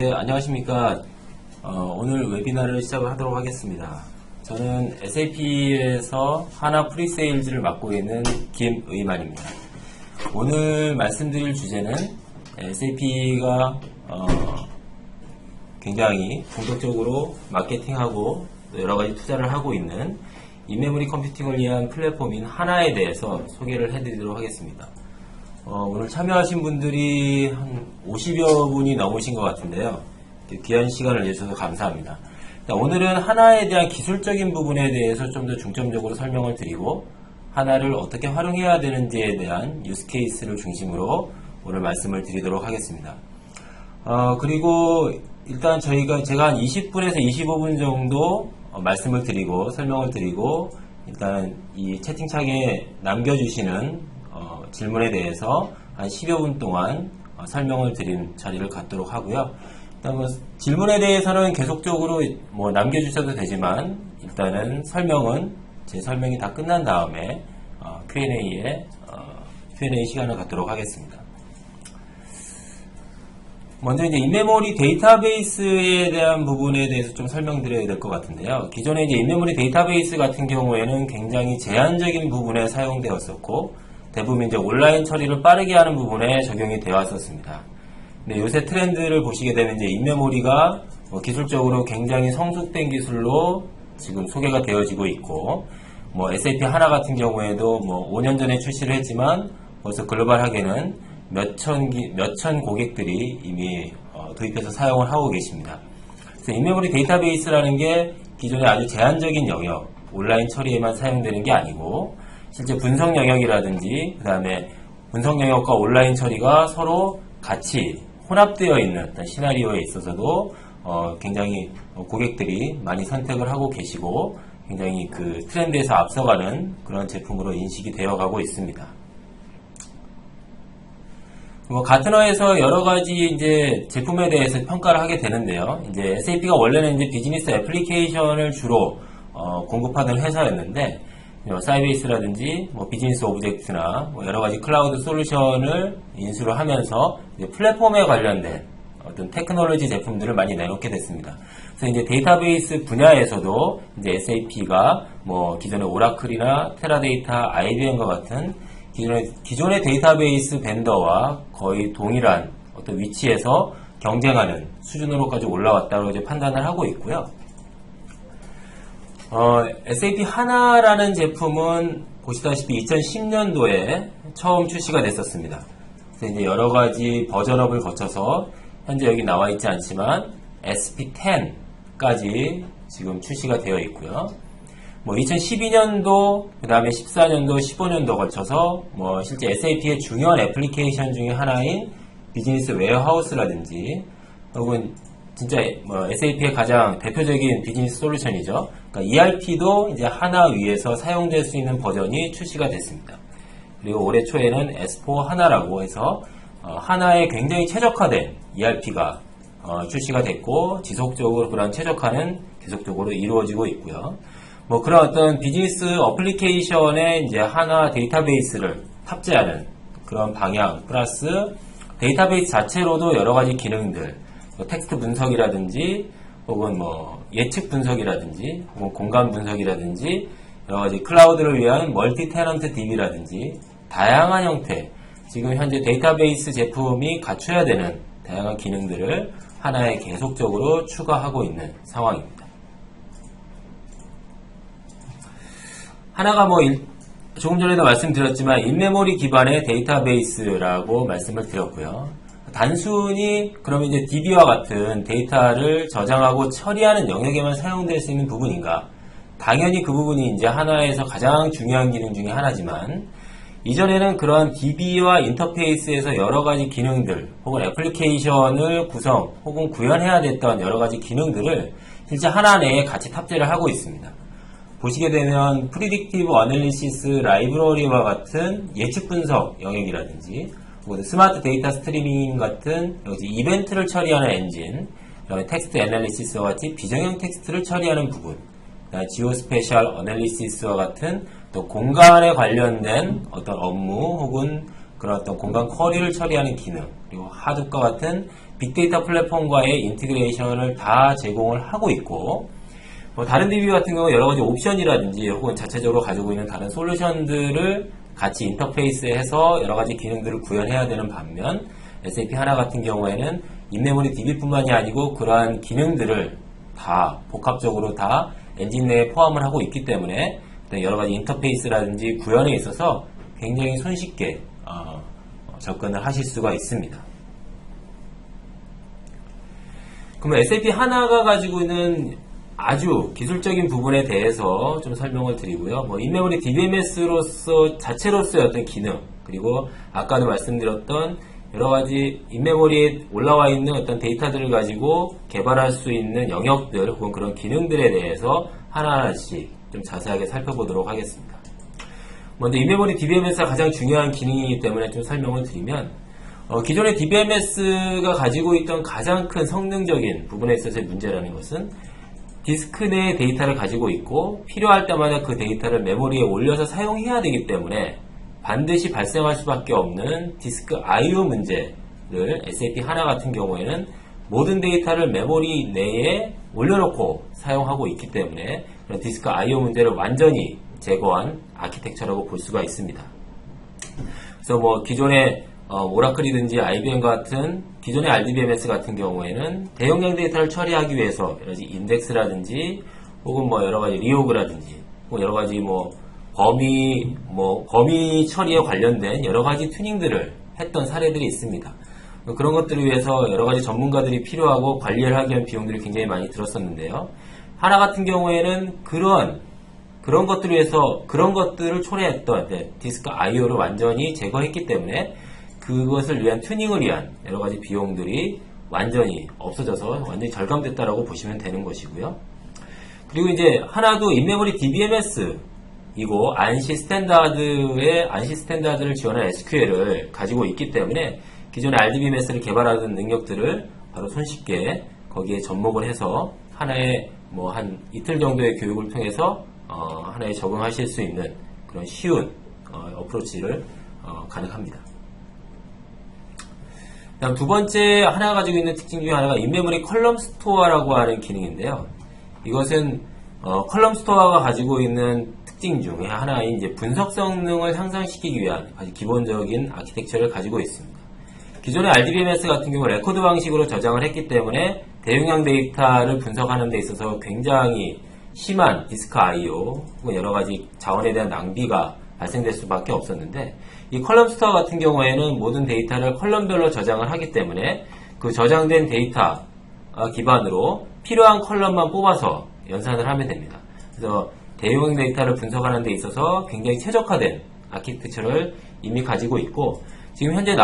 네, 안녕하십니까. 오늘 웨비나를 시작을 하도록 하겠습니다. 저는 SAP에서 하나 프리세일즈를 맡고 있는 김의만입니다. 오늘 말씀드릴 주제는 SAP가 굉장히 본격적으로 마케팅하고 또 여러가지 투자를 하고 있는 인메모리 컴퓨팅을 위한 플랫폼인 하나에 대해서 소개를 해드리도록 하겠습니다. 오늘 참여하신 분들이 한 50여 분이 넘으신 것 같은데요. 귀한 시간을 내주셔서 감사합니다. 오늘은 하나에 대한 기술적인 부분에 대해서 좀 더 중점적으로 설명을 드리고 하나를 어떻게 활용해야 되는지에 대한 유스 케이스를 중심으로 오늘 말씀을 드리도록 하겠습니다. 그리고 일단 제가 한 20분에서 25분 정도 말씀을 드리고 설명을 드리고 일단 이 채팅창에 남겨주시는 질문에 대해서 한 10여 분 동안 설명을 드린 자리를 갖도록 하고요. 일단 질문에 대해서는 계속적으로 남겨주셔도 되지만 일단은 제 설명이 다 끝난 다음에 Q&A 시간을 갖도록 하겠습니다. 먼저 이제 인메모리 데이터베이스에 대한 부분에 대해서 좀 설명드려야 될 것 같은데요. 기존에 이제 인메모리 데이터베이스 같은 경우에는 굉장히 제한적인 부분에 사용되었었고 대부분 이제 온라인 처리를 빠르게 하는 부분에 적용이 되어 왔었습니다. 근데 요새 트렌드를 보시게 되면 이제 인메모리가 기술적으로 굉장히 성숙된 기술로 지금 소개가 되어지고 있고, SAP 하나 같은 경우에도 5년 전에 출시를 했지만 벌써 글로벌하게는 몇천 고객들이 이미 도입해서 사용을 하고 계십니다. 그래서 인메모리 데이터베이스라는 게 기존에 아주 제한적인 영역, 온라인 처리에만 사용되는 게 아니고 실제 분석 영역이라든지 그 다음에 분석 영역과 온라인 처리가 서로 같이 혼합되어 있는 어떤 시나리오에 있어서도 굉장히 고객들이 많이 선택을 하고 계시고 굉장히 그 트렌드에서 앞서가는 그런 제품으로 인식이 되어가고 있습니다. 가트너에서 여러 가지 이제 제품에 대해서 평가를 하게 되는데요. 이제 SAP가 원래는 이제 비즈니스 애플리케이션을 주로 공급하는 회사였는데 사이베이스라든지 비즈니스 오브젝트나 여러 가지 클라우드 솔루션을 인수를 하면서 플랫폼에 관련된 어떤 테크놀로지 제품들을 많이 내놓게 됐습니다. 그래서 이제 데이터베이스 분야에서도 이제 SAP가 기존의 오라클이나 테라데이터, IBM과 같은 기존의 데이터베이스 벤더와 거의 동일한 어떤 위치에서 경쟁하는 수준으로까지 올라왔다고 이제 판단을 하고 있고요. SAP 하나라는 제품은 보시다시피 2010년도에 처음 출시가 됐었습니다. 그래서 이제 여러 가지 버전업을 거쳐서 현재 여기 나와 있지 않지만 SP10까지 지금 출시가 되어 있고요. 2012년도, 그 다음에 14년도, 15년도 거쳐서 실제 SAP의 중요한 애플리케이션 중에 하나인 비즈니스 웨어하우스라든지 혹은 진짜 SAP의 가장 대표적인 비즈니스 솔루션이죠. 그러니까 ERP도 이제 하나 위에서 사용될 수 있는 버전이 출시가 됐습니다. 그리고 올해 초에는 S4 하나라고 해서 하나에 굉장히 최적화된 ERP가 출시가 됐고 지속적으로 그런 최적화는 계속적으로 이루어지고 있고요. 그런 어떤 비즈니스 어플리케이션에 이제 하나 데이터베이스를 탑재하는 그런 방향 플러스 데이터베이스 자체로도 여러 가지 기능들 텍스트 분석이라든지 혹은 예측 분석이라든지 혹은 공간 분석이라든지 여러 가지 클라우드를 위한 멀티 테넌트 DB라든지 다양한 형태 지금 현재 데이터베이스 제품이 갖춰야 되는 다양한 기능들을 하나에 계속적으로 추가하고 있는 상황입니다. 하나가 조금 전에도 말씀드렸지만 인메모리 기반의 데이터베이스라고 말씀을 드렸고요. 단순히 그러면 이제 DB와 같은 데이터를 저장하고 처리하는 영역에만 사용될 수 있는 부분인가? 당연히 그 부분이 이제 하나에서 가장 중요한 기능 중에 하나지만 이전에는 그런 DB와 인터페이스에서 여러 가지 기능들 혹은 애플리케이션을 구성 혹은 구현해야 됐던 여러 가지 기능들을 실제 하나 내에 같이 탑재를 하고 있습니다. 보시게 되면 프리딕티브 어널리시스 라이브러리와 같은 예측 분석 영역이라든지 스마트 데이터 스트리밍 같은 이벤트를 처리하는 엔진, 텍스트 애널리시스와 같이 비정형 텍스트를 처리하는 부분, 지오스페셜 어널리시스와 같은 또 공간에 관련된 어떤 업무 혹은 그런 어떤 공간 쿼리를 처리하는 기능, 그리고 하둡과 같은 빅데이터 플랫폼과의 인티그레이션을 다 제공을 하고 있고, 다른 DB 같은 경우 여러 가지 옵션이라든지 혹은 자체적으로 가지고 있는 다른 솔루션들을 같이 인터페이스해서 여러 가지 기능들을 구현해야 되는 반면 SAP 하나 같은 경우에는 인메모리 DB뿐만이 아니고 그러한 기능들을 다 복합적으로 다 엔진 내에 포함을 하고 있기 때문에 여러 가지 인터페이스라든지 구현에 있어서 굉장히 손쉽게 접근을 하실 수가 있습니다. 그러면 SAP 하나가 가지고 있는 아주 기술적인 부분에 대해서 좀 설명을 드리고요. 인메모리 DBMS로서 자체로서의 어떤 기능, 그리고 아까도 말씀드렸던 여러 가지 인메모리에 올라와 있는 어떤 데이터들을 가지고 개발할 수 있는 영역들 혹은 그런 기능들에 대해서 하나하나씩 좀 자세하게 살펴보도록 하겠습니다. 먼저 인메모리 DBMS가 가장 중요한 기능이기 때문에 좀 설명을 드리면, 기존의 DBMS가 가지고 있던 가장 큰 성능적인 부분에 있어서의 문제라는 것은 디스크 내 데이터를 가지고 있고 필요할 때마다 그 데이터를 메모리에 올려서 사용해야 되기 때문에 반드시 발생할 수밖에 없는 디스크 I/O 문제를 SAP 하나 같은 경우에는 모든 데이터를 메모리 내에 올려놓고 사용하고 있기 때문에 그런 디스크 I/O 문제를 완전히 제거한 아키텍처라고 볼 수가 있습니다. 그래서 기존의 오라클이든지 IBM 같은 기존의 RDBMS 같은 경우에는 대용량 데이터를 처리하기 위해서 여러 가지 인덱스라든지 혹은 여러 가지 리오그라든지 혹은 여러 가지 범위 처리에 관련된 여러 가지 튜닝들을 했던 사례들이 있습니다. 그런 것들을 위해서 여러 가지 전문가들이 필요하고 관리를 하기 위한 비용들이 굉장히 많이 들었었는데요. 하나 같은 경우에는 그런 것들을 위해서 그런 것들을 초래했던 디스크 I/O를 완전히 제거했기 때문에 그것을 위한 튜닝을 위한 여러 가지 비용들이 완전히 없어져서 완전히 절감됐다라고 보시면 되는 것이고요. 그리고 이제 하나도 인메모리 DBMS이고 ANSI 스탠다드를 지원한 SQL을 가지고 있기 때문에 기존의 RDBMS를 개발하던 능력들을 바로 손쉽게 거기에 접목을 해서 하나의 한 이틀 정도의 교육을 통해서 하나에 적응하실 수 있는 그런 쉬운 어프로치를 가능합니다. 다음 두 번째 하나가 가지고 있는 특징 중에 하나가 인메모리 컬럼 스토어라고 하는 기능인데요. 이것은 컬럼 스토어가 가지고 있는 특징 중에 하나인 이제 분석 성능을 향상시키기 위한 아주 기본적인 아키텍처를 가지고 있습니다. 기존의 RDBMS 같은 경우 레코드 방식으로 저장을 했기 때문에 대용량 데이터를 분석하는 데 있어서 굉장히 심한 디스크 I/O 혹은 여러 가지 자원에 대한 낭비가 발생될 수밖에 없었는데, 이 컬럼 스토어 같은 경우에는 모든 데이터를 컬럼별로 저장을 하기 때문에 그 저장된 데이터 기반으로 필요한 컬럼만 뽑아서 연산을 하면 됩니다. 그래서 대용량 데이터를 분석하는 데 있어서 굉장히 최적화된 아키텍처를 이미 가지고 있고, 지금 현재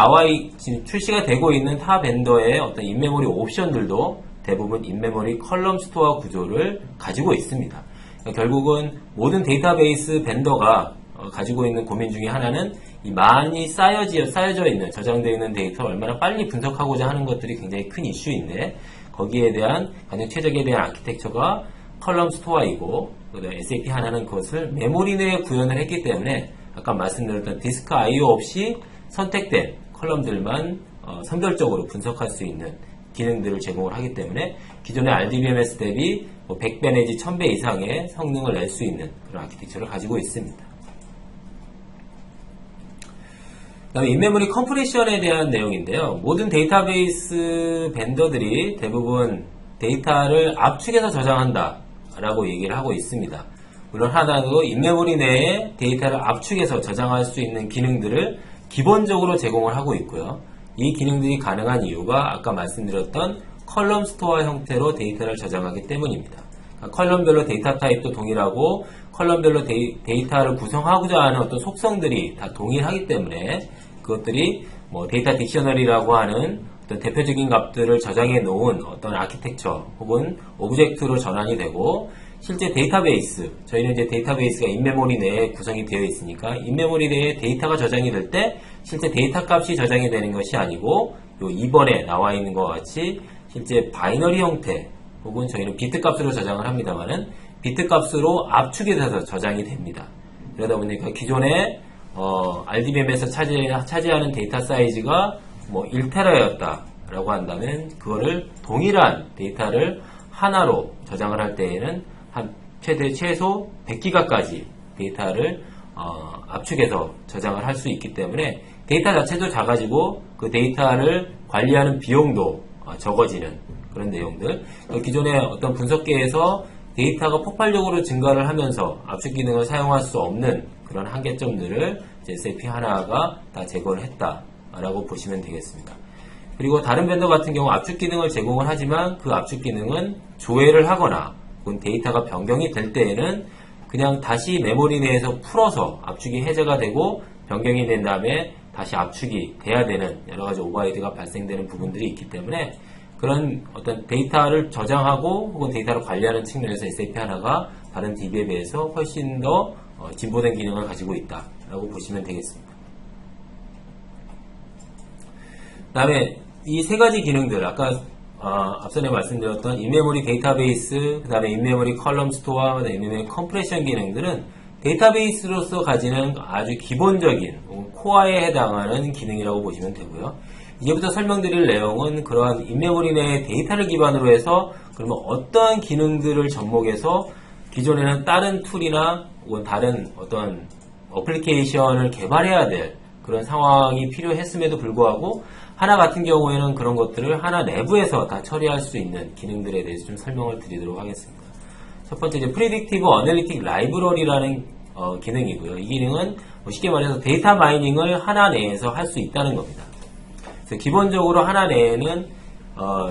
지금 출시가 되고 있는 타 벤더의 어떤 인메모리 옵션들도 대부분 인메모리 컬럼 스토어 구조를 가지고 있습니다. 그러니까 결국은 모든 데이터베이스 벤더가 가지고 있는 고민 중에 하나는 이 많이 쌓여져 있는, 저장되어 있는 데이터를 얼마나 빨리 분석하고자 하는 것들이 굉장히 큰 이슈인데, 거기에 대한 가장 최적에 대한 아키텍처가 컬럼 스토어이고, SAP 하나는 그것을 메모리 내에 구현을 했기 때문에 아까 말씀드렸던 디스크 I/O 없이 선택된 컬럼들만 선별적으로 분석할 수 있는 기능들을 제공을 하기 때문에 기존의 RDBMS 대비 100배 내지 1000배 이상의 성능을 낼 수 있는 그런 아키텍처를 가지고 있습니다. 그다음에 인메모리 컴프레션에 대한 내용인데요. 모든 데이터베이스 벤더들이 대부분 데이터를 압축해서 저장한다 라고 얘기를 하고 있습니다. 물론 하나도 인메모리 내에 데이터를 압축해서 저장할 수 있는 기능들을 기본적으로 제공을 하고 있고요. 이 기능들이 가능한 이유가 아까 말씀드렸던 컬럼 스토어 형태로 데이터를 저장하기 때문입니다. 그러니까 컬럼별로 데이터 타입도 동일하고 컬럼별로 데이터를 구성하고자 하는 어떤 속성들이 다 동일하기 때문에 그것들이 데이터 딕셔너리라고 하는 어떤 대표적인 값들을 저장해 놓은 어떤 아키텍처 혹은 오브젝트로 전환이 되고, 실제 데이터베이스, 저희는 이제 데이터베이스가 인메모리 내에 구성이 되어 있으니까 인메모리 내에 데이터가 저장이 될 때 실제 데이터 값이 저장이 되는 것이 아니고 요 2번에 나와 있는 것 같이 실제 바이너리 형태 혹은 저희는 비트 값으로 저장을 합니다만은 비트 값으로 압축이 돼서 저장이 됩니다. 그러다 보니까 기존에 RDBM에서 차지하는 데이터 사이즈가 1테라였다 라고 한다면 그거를 동일한 데이터를 하나로 저장을 할 때에는 한 최소 100기가까지 데이터를 압축해서 저장을 할 수 있기 때문에 데이터 자체도 작아지고 그 데이터를 관리하는 비용도 적어지는 그런 내용들. 기존의 어떤 분석계에서 데이터가 폭발적으로 증가를 하면서 압축 기능을 사용할 수 없는 그런 한계점들을 SAP 하나가 다 제거를 했다라고 보시면 되겠습니다. 그리고 다른 벤더 같은 경우 압축 기능을 제공을 하지만 그 압축 기능은 조회를 하거나 혹은 데이터가 변경이 될 때에는 그냥 다시 메모리 내에서 풀어서 압축이 해제가 되고 변경이 된 다음에 다시 압축이 돼야 되는 여러 가지 오버헤드가 발생되는 부분들이 있기 때문에 그런 어떤 데이터를 저장하고 혹은 데이터를 관리하는 측면에서 SAP 하나가 다른 DB에 비해서 훨씬 더 진보된 기능을 가지고 있다라고 보시면 되겠습니다. 그 다음에 이 세 가지 기능들, 아까 앞전에 말씀드렸던 인메모리 데이터베이스, 그 다음에 인메모리 컬럼 스토어, 그 다음에 인메모리 컴프레션 기능들은 데이터베이스로서 가지는 아주 기본적인 코어에 해당하는 기능이라고 보시면 되고요. 이제부터 설명드릴 내용은 그러한 인메모리 내의 데이터를 기반으로 해서 그러면 어떠한 기능들을 접목해서 기존에는 다른 툴이나 혹은 다른 어떤 어플리케이션을 개발해야 될 그런 상황이 필요했음에도 불구하고 하나 같은 경우에는 그런 것들을 하나 내부에서 다 처리할 수 있는 기능들에 대해서 좀 설명을 드리도록 하겠습니다. 첫 번째 이제 Predictive Analytic Library라는 기능이고요. 이 기능은 쉽게 말해서 데이터 마이닝을 하나 내에서 할 수 있다는 겁니다. 그래서 기본적으로 하나 내에는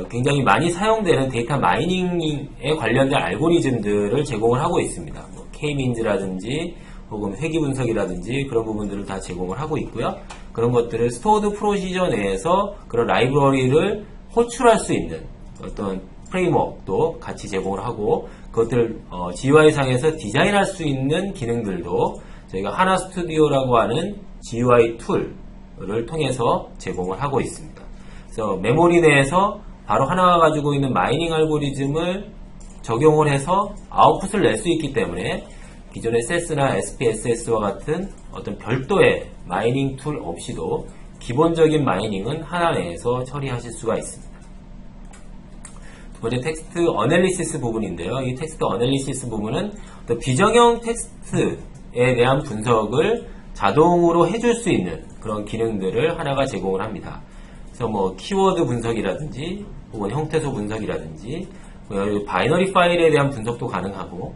굉장히 많이 사용되는 데이터 마이닝에 관련된 알고리즘들을 제공을 하고 있습니다. 뭐 K-means라든지 혹은 회귀 분석이라든지 그런 부분들을 다 제공을 하고 있고요. 그런 것들을 스토어드 프로시저 내에서 그런 라이브러리를 호출할 수 있는 어떤 프레임워크도 같이 제공을 하고 그것들을 GUI 상에서 디자인할 수 있는 기능들도 저희가 하나 스튜디오라고 하는 GUI 툴을 통해서 제공을 하고 있습니다. 그래서 메모리 내에서 바로 하나가 가지고 있는 마이닝 알고리즘을 적용을 해서 아웃풋을 낼 수 있기 때문에 기존의 SES나 SPSS와 같은 어떤 별도의 마이닝 툴 없이도 기본적인 마이닝은 하나 내에서 처리하실 수가 있습니다. 두 번째 텍스트 어널리시스 부분인데요. 이 텍스트 어널리시스 부분은 어떤 비정형 텍스트에 대한 분석을 자동으로 해줄 수 있는 그런 기능들을 하나가 제공을 합니다. 그래서 뭐 키워드 분석이라든지 혹은 형태소 분석이라든지 바이너리 파일에 대한 분석도 가능하고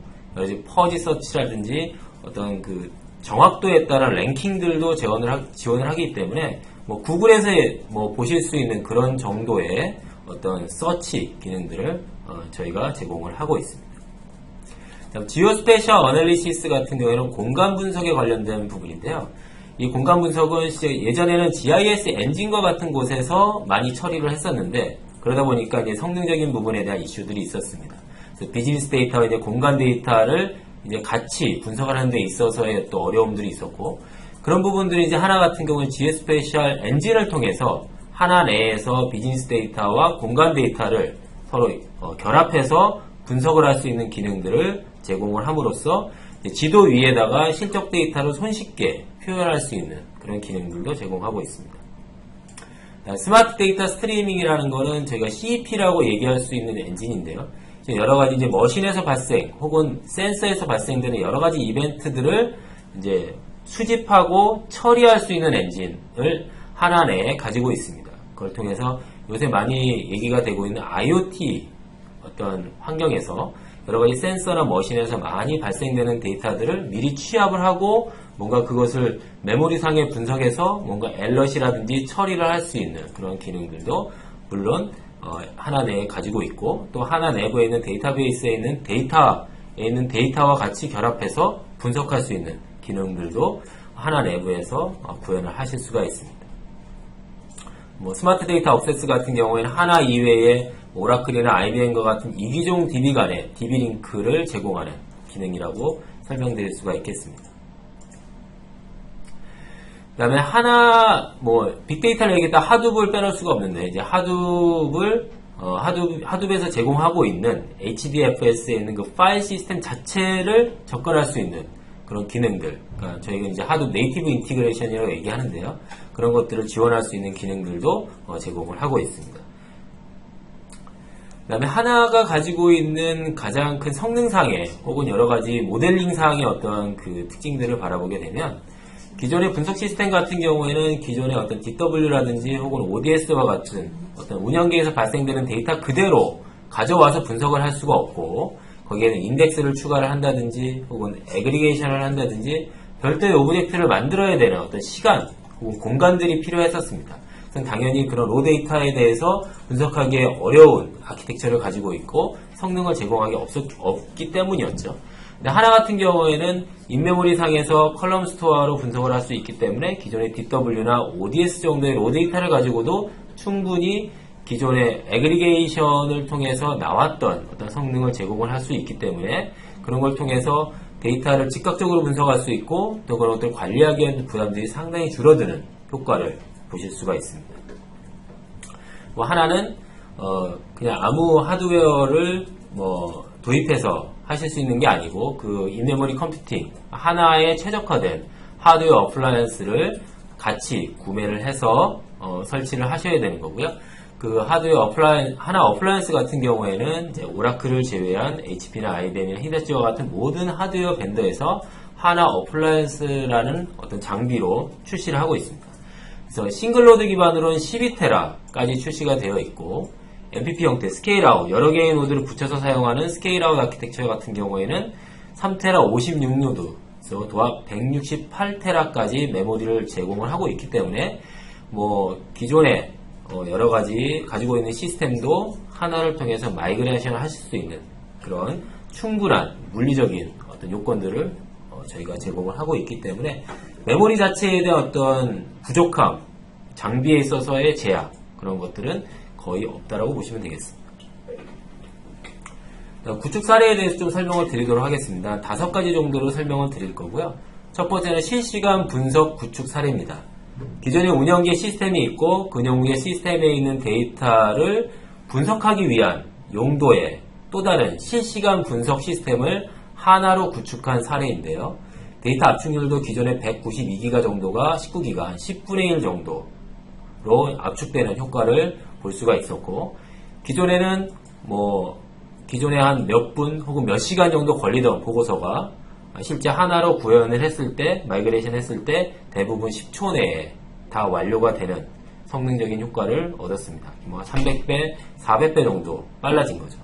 퍼지 서치라든지 어떤 그 정확도에 따른 랭킹들도 지원을 하기 때문에 뭐 구글에서 뭐 보실 수 있는 그런 정도의 어떤 서치 기능들을 저희가 제공을 하고 있습니다. 지오스페셜 어널리시스 같은 경우에는 공간 분석에 관련된 부분인데요. 이 공간 분석은 예전에는 GIS 엔진과 같은 곳에서 많이 처리를 했었는데 그러다 보니까 이제 성능적인 부분에 대한 이슈들이 있었습니다. 그래서 비즈니스 데이터와 이제 공간 데이터를 이제 같이 분석하는 데 있어서의 또 어려움들이 있었고 그런 부분들이 이제 하나 같은 경우는 지오스페셜 엔진을 통해서 하나 내에서 비즈니스 데이터와 공간 데이터를 서로 결합해서 분석을 할 수 있는 기능들을 제공을 함으로써 지도 위에다가 실적 데이터를 손쉽게 표현할 수 있는 그런 기능들도 제공하고 있습니다. 스마트 데이터 스트리밍이라는 거는 저희가 CEP라고 얘기할 수 있는 엔진인데요. 여러 가지 이제 머신에서 발생 혹은 센서에서 발생되는 여러 가지 이벤트들을 이제 수집하고 처리할 수 있는 엔진을 하나 내에 가지고 있습니다. 그걸 통해서 요새 많이 얘기가 되고 있는 IoT 어떤 환경에서 여러 가지 센서나 머신에서 많이 발생되는 데이터들을 미리 취합을 하고 뭔가 그것을 메모리상에 분석해서 뭔가 엘럿이라든지 처리를 할 수 있는 그런 기능들도 물론 하나 내에 가지고 있고 또 하나 내부에 있는 데이터베이스에 있는 데이터와 같이 결합해서 분석할 수 있는 기능들도 하나 내부에서 구현을 하실 수가 있습니다. 뭐 스마트 데이터 억세스 같은 경우에는 하나 이외에 오라클이나 IBM과 같은 이기종 DB 간의 DB 링크를 제공하는 기능이라고 설명드릴 수가 있겠습니다. 그 다음에 하나, 빅데이터를 얘기했다 하둡을 빼놓을 수가 없는데, 이제 하둡에서 제공하고 있는 HDFS에 있는 그 파일 시스템 자체를 접근할 수 있는 그런 기능들. 그러니까 저희가 이제 하둡 네이티브 인티그레이션이라고 얘기하는데요. 그런 것들을 지원할 수 있는 기능들도 제공을 하고 있습니다. 그다음에 하나가 가지고 있는 가장 큰 성능상의 혹은 여러 가지 모델링상의 어떤 그 특징들을 바라보게 되면 기존의 분석 시스템 같은 경우에는 기존의 어떤 DW라든지 혹은 ODS와 같은 어떤 운영계에서 발생되는 데이터 그대로 가져와서 분석을 할 수가 없고 거기에는 인덱스를 추가를 한다든지 혹은 애그리게이션을 한다든지 별도의 오브젝트를 만들어야 되는 어떤 시간 혹은 공간들이 필요했었습니다. 당연히 그런 로 데이터에 대해서 분석하기에 어려운 아키텍처를 가지고 있고 성능을 제공하기 없기 때문이었죠. 근데 하나 같은 경우에는 인메모리 상에서 컬럼 스토어로 분석을 할 수 있기 때문에 기존의 DW나 ODS 정도의 로 데이터를 가지고도 충분히 기존의 애그리게이션을 통해서 나왔던 어떤 성능을 제공을 할 수 있기 때문에 그런 걸 통해서 데이터를 즉각적으로 분석할 수 있고 또 그런 것들을 관리하기에는 부담들이 상당히 줄어드는 효과를 보실 수가 있습니다. 뭐 하나는 그냥 아무 하드웨어를 도입해서 하실 수 있는 게 아니고 그 인메모리 컴퓨팅 하나에 최적화된 하드웨어 어플라이언스를 같이 구매를 해서 설치를 하셔야 되는 거고요. 그 하드웨어 하나 어플라이언스 같은 경우에는 이제 오라클을 제외한 HP나 IBM이나 히다치와 같은 모든 하드웨어 벤더에서 하나 어플라이언스라는 어떤 장비로 출시를 하고 있습니다. 그래서 싱글로드 기반으로는 12테라까지 출시가 되어 있고 MPP 형태 스케일아웃 여러 개의 노드를 붙여서 사용하는 스케일아웃 아키텍처 같은 경우에는 3테라 56노드 그래서 도합 168테라까지 메모리를 제공을 하고 있기 때문에 뭐 기존에 여러 가지 가지고 있는 시스템도 하나를 통해서 마이그레이션을 하실 수 있는 그런 충분한 물리적인 어떤 요건들을 저희가 제공을 하고 있기 때문에 메모리 자체에 대한 어떤 부족함, 장비에 있어서의 제약 그런 것들은 거의 없다라고 보시면 되겠습니다. 구축 사례에 대해서 좀 설명을 드리도록 하겠습니다. 5가지 정도로 설명을 드릴 거고요. 첫 번째는 실시간 분석 구축 사례입니다. 기존의 운영기에 시스템이 있고 그 운영기의 시스템에 있는 데이터를 분석하기 위한 용도의 또 다른 실시간 분석 시스템을 하나로 구축한 사례인데요. 데이터 압축률도 기존의 192기가 정도가 19기가, 10분의 1 정도로 압축되는 효과를 볼 수가 있었고, 기존에는 기존에 한 몇 분 혹은 몇 시간 정도 걸리던 보고서가 실제 하나로 구현을 했을 때, 마이그레이션 했을 때 대부분 10초 내에 다 완료가 되는 성능적인 효과를 얻었습니다. 300배, 400배 정도 빨라진 거죠.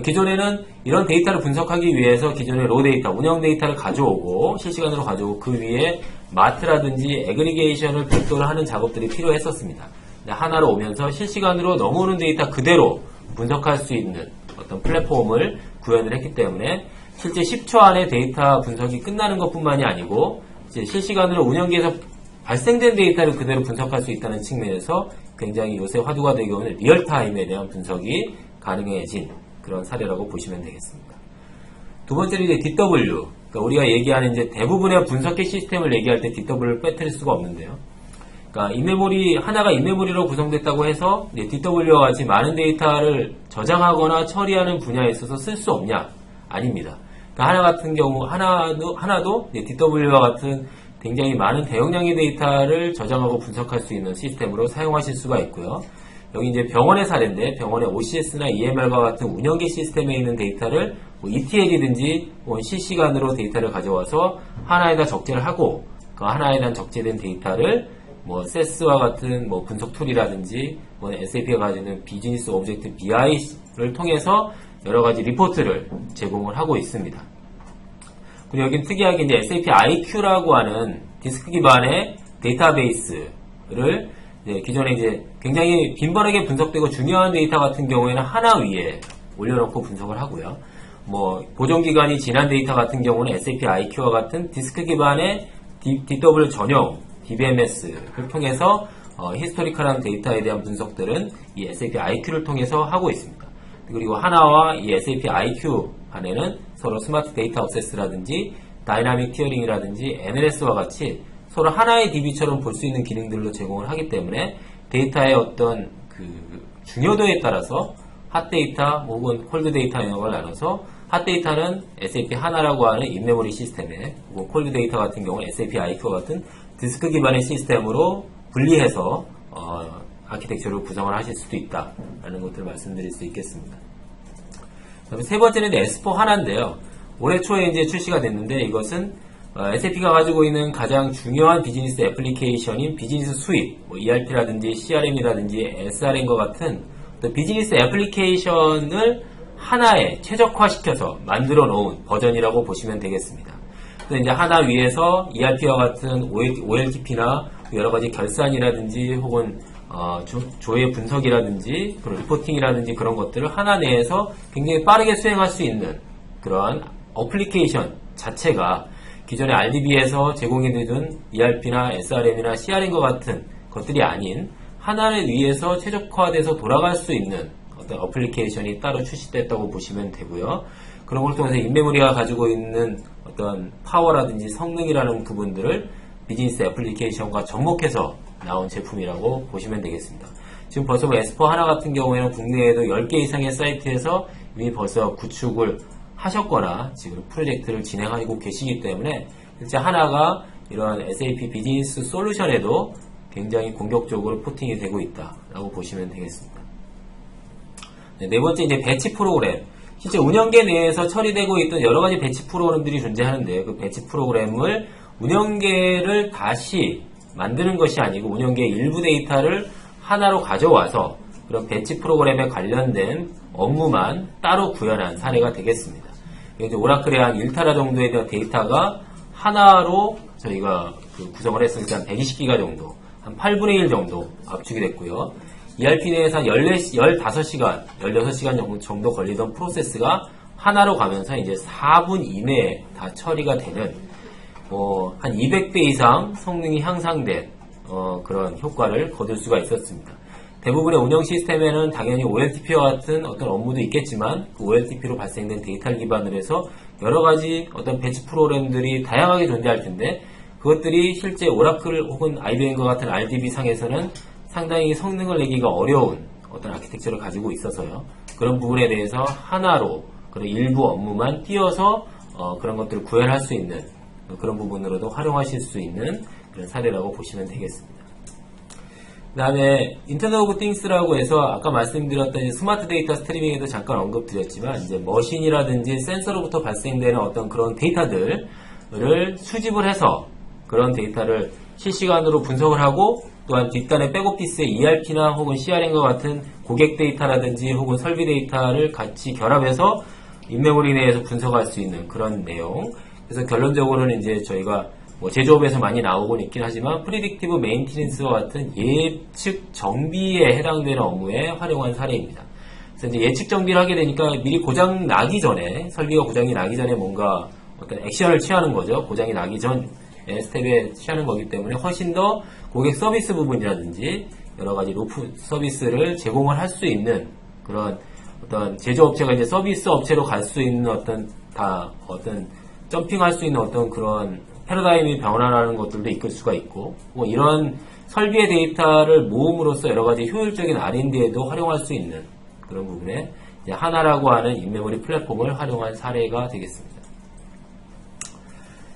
기존에는 이런 데이터를 분석하기 위해서 기존의 로 데이터, 운영 데이터를 가져오고 실시간으로 가져오고 그 위에 마트라든지 애그리게이션을 별도로 하는 작업들이 필요했었습니다. 하나로 오면서 실시간으로 넘어오는 데이터 그대로 분석할 수 있는 어떤 플랫폼을 구현을 했기 때문에 실제 10초 안에 데이터 분석이 끝나는 것뿐만이 아니고 이제 실시간으로 운영기에서 발생된 데이터를 그대로 분석할 수 있다는 측면에서 굉장히 요새 화두가 되고 있는 리얼타임에 대한 분석이 가능해진 그런 사례라고 보시면 되겠습니다. 두 번째로 이제 DW, 그러니까 우리가 얘기하는 이제 대부분의 분석기 시스템을 얘기할 때 DW를 빼뜨릴 수가 없는데요. 그러니까 인메모리 하나가 인메모리로 구성됐다고 해서 DW와 같이 많은 데이터를 저장하거나 처리하는 분야에 있어서 쓸 수 없냐? 아닙니다. 그러니까 하나 같은 경우 하나도 DW와 같은 굉장히 많은 대용량의 데이터를 저장하고 분석할 수 있는 시스템으로 사용하실 수가 있고요. 여기 이제 병원의 사례인데 병원의 OCS나 EMR과 같은 운영기 시스템에 있는 데이터를 ETL이든지 실시간으로 데이터를 가져와서 하나에다 적재를 하고 그 하나에 대한 적재된 데이터를 세스와 같은 분석 툴이라든지 SAP가 가지는 비즈니스 오브젝트 BI를 통해서 여러 가지 리포트를 제공을 하고 있습니다. 그리고 여기는 특이하게 이제 SAP IQ라고 하는 디스크 기반의 데이터베이스를 기존에 이제 굉장히 빈번하게 분석되고 중요한 데이터 같은 경우에는 하나 위에 올려놓고 분석을 하고요. 보존기간이 지난 데이터 같은 경우는 SAP IQ와 같은 디스크 기반의 DW 전용 DBMS를 통해서 히스토리컬한 데이터에 대한 분석들은 이 SAP IQ를 통해서 하고 있습니다. 그리고 하나와 이 SAP IQ 안에는 서로 스마트 데이터 액세스라든지 다이나믹 티어링이라든지 NLS와 같이 서로 하나의 DB처럼 볼 수 있는 기능들로 제공을 하기 때문에 데이터의 어떤 그 중요도에 따라서 핫데이터 혹은 콜드데이터 영역을 나눠서 핫데이터는 SAP 하나라고 하는 인메모리 시스템에 혹은 콜드데이터 같은 경우는 SAP IQ와 같은 디스크 기반의 시스템으로 분리해서 아키텍처를 구성을 하실 수도 있다라는 것들을 말씀드릴 수 있겠습니다. 그다음에 세 번째는 S4 하나인데요. 올해 초에 이제 출시가 됐는데 이것은 SAP가 가지고 있는 가장 중요한 비즈니스 애플리케이션인 비즈니스 수입, ERP라든지 CRM이라든지 SRM과 같은 비즈니스 애플리케이션을 하나에 최적화시켜서 만들어 놓은 버전이라고 보시면 되겠습니다. 그래서 이제 하나 위에서 ERP와 같은 OLTP나 여러 가지 결산이라든지 혹은 조회 분석이라든지 그런 리포팅이라든지 그런 것들을 하나 내에서 굉장히 빠르게 수행할 수 있는 그런 어플리케이션 자체가 기존의 RDB에서 제공해주던 ERP나 SRM이나 CRM과 같은 것들이 아닌 하나를 위해서 최적화돼서 돌아갈 수 있는 어떤 어플리케이션이 따로 출시됐다고 보시면 되고요. 그런 걸 통해서 인메모리가 가지고 있는 어떤 파워라든지 성능이라는 부분들을 비즈니스 애플리케이션과 접목해서 나온 제품이라고 보시면 되겠습니다. 지금 벌써 S4 하나 같은 경우에는 국내에도 10개 이상의 사이트에서 이미 벌써 구축을 하셨거나 지금 프로젝트를 진행하고 계시기 때문에 실제 하나가 이런 SAP 비즈니스 솔루션에도 굉장히 공격적으로 포팅이 되고 있다라고 보시면 되겠습니다. 네 번째 이제 배치 프로그램. 실제 운영계 내에서 처리되고 있던 여러 가지 배치 프로그램들이 존재하는데 그 배치 프로그램을 운영계를 다시 만드는 것이 아니고 운영계의 일부 데이터를 하나로 가져와서 그런 배치 프로그램에 관련된 업무만 따로 구현한 사례가 되겠습니다. 이제 오라클의 한 1테라 정도에 대한 데이터가 하나로 저희가 구성을 했으니까 한 120기가 정도, 한 8분의 1 정도 압축이 됐고요. ERP 내에서 한 15시간, 16시간 정도 걸리던 프로세스가 하나로 가면서 이제 4분 이내에 다 처리가 되는 한 200배 이상 성능이 향상된 그런 효과를 거둘 수가 있었습니다. 대부분의 운영 시스템에는 당연히 OLTP와 같은 어떤 업무도 있겠지만 그 OLTP로 발생된 데이터를 기반으로 해서 여러 가지 어떤 배치 프로그램들이 다양하게 존재할 텐데 그것들이 실제 오라클 혹은 IBM과 같은 RDB 상에서는 상당히 성능을 내기가 어려운 어떤 아키텍처를 가지고 있어서요. 그런 부분에 대해서 하나로 그런 일부 업무만 띄어서 그런 것들을 구현할 수 있는 그런 부분으로도 활용하실 수 있는 그런 사례라고 보시면 되겠습니다. 그 다음에 인터넷 오브 띵스라고 해서 아까 말씀드렸던 스마트 데이터 스트리밍에도 잠깐 언급드렸지만 이제 머신이라든지 센서로부터 발생되는 어떤 그런 데이터들을 수집을 해서 그런 데이터를 실시간으로 분석을 하고 또한 뒷단의 백오피스의 ERP나 혹은 CRM과 같은 고객 데이터라든지 혹은 설비 데이터를 같이 결합해서 인메모리 내에서 분석할 수 있는 그런 내용. 그래서 결론적으로는 이제 저희가 제조업에서 많이 나오곤 있긴 하지만 프리딕티브 메인티넌스와 같은 예측 정비에 해당되는 업무에 활용한 사례입니다. 그래서 이제 예측 정비를 하게 되니까 미리 고장 나기 전에 설비가 고장이 나기 전에 뭔가 어떤 액션을 취하는 거죠. 고장이 나기 전 스텝에 취하는 거기 때문에 훨씬 더 고객 서비스 부분이라든지 여러 가지 로프 서비스를 제공을 할 수 있는 그런 어떤 제조업체가 이제 서비스 업체로 갈 수 있는 어떤 점핑할 수 있는 어떤 그런 패러다임이 변화하는 것들도 있을 수가 있고 이런 설비의 데이터를 모음으로써 여러 가지 효율적인 R&D에도 활용할 수 있는 그런 부분에 이제 하나라고 하는 인메모리 플랫폼을 활용한 사례가 되겠습니다.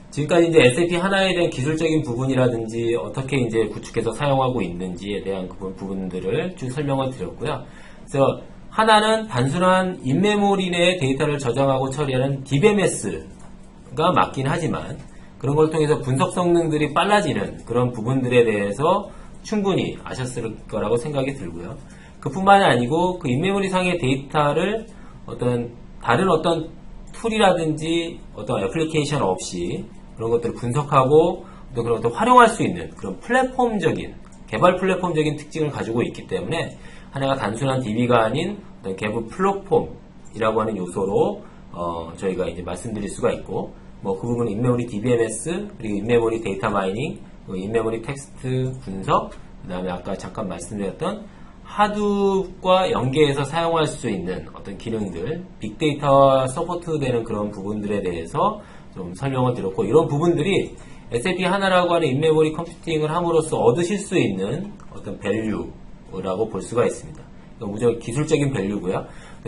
지금까지 이제 SAP 하나에 대한 기술적인 부분이라든지 어떻게 이제 구축해서 사용하고 있는지에 대한 그 부분들을 쭉 설명을 드렸고요. 그래서 하나는 단순한 인메모리 내 데이터를 저장하고 처리하는 DBMS가 맞긴 하지만 그런 걸 통해서 분석 성능들이 빨라지는 그런 부분들에 대해서 충분히 아셨을 거라고 생각이 들고요. 그뿐만이 아니고 그 인메모리 상의 데이터를 다른 어떤 툴이라든지 어떤 애플리케이션 없이 그런 것들을 분석하고 또 그런 것들을 활용할 수 있는 그런 플랫폼적인 개발 플랫폼적인 특징을 가지고 있기 때문에 하나가 단순한 DB가 아닌 어떤 개발 플랫폼이라고 하는 요소로 저희가 이제 말씀드릴 수가 있고 그 부분은 인메모리 DBMS 그리고 인메모리 데이터 마이닝, 인메모리 텍스트 분석, 그 다음에 아까 잠깐 말씀드렸던 하둡과 연계해서 사용할 수 있는 어떤 기능들, 빅데이터와 서포트되는 그런 부분들에 대해서 좀 설명을 드렸고 이런 부분들이 SAP 하나라고 하는 인메모리 컴퓨팅을 함으로써 얻으실 수 있는 어떤 밸류라고 볼 수가 있습니다. 무조건 기술적인 밸류고요.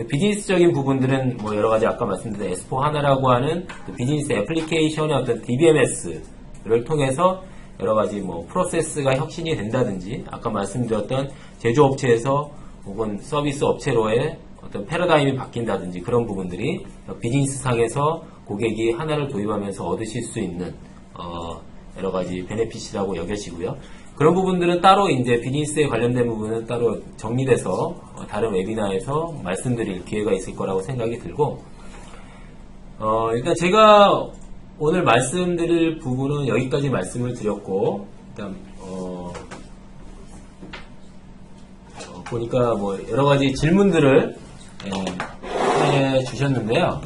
비즈니스적인 부분들은 여러 가지 아까 말씀드린 S4 하나라고 하는 비즈니스 애플리케이션의 어떤 DBMS를 통해서 여러 가지 뭐 프로세스가 혁신이 된다든지 아까 말씀드렸던 제조업체에서 혹은 서비스 업체로의 어떤 패러다임이 바뀐다든지 그런 부분들이 비즈니스상에서 고객이 하나를 도입하면서 얻으실 수 있는 여러 가지 베네핏이라고 여겨지고요. 그런 부분들은 따로 이제 비즈니스에 관련된 부분은 따로 정리돼서 다른 웨비나에서 말씀드릴 기회가 있을 거라고 생각이 들고 일단 제가 오늘 말씀드릴 부분은 여기까지 말씀을 드렸고 일단 보니까 뭐 여러 가지 질문들을 해 주셨는데요.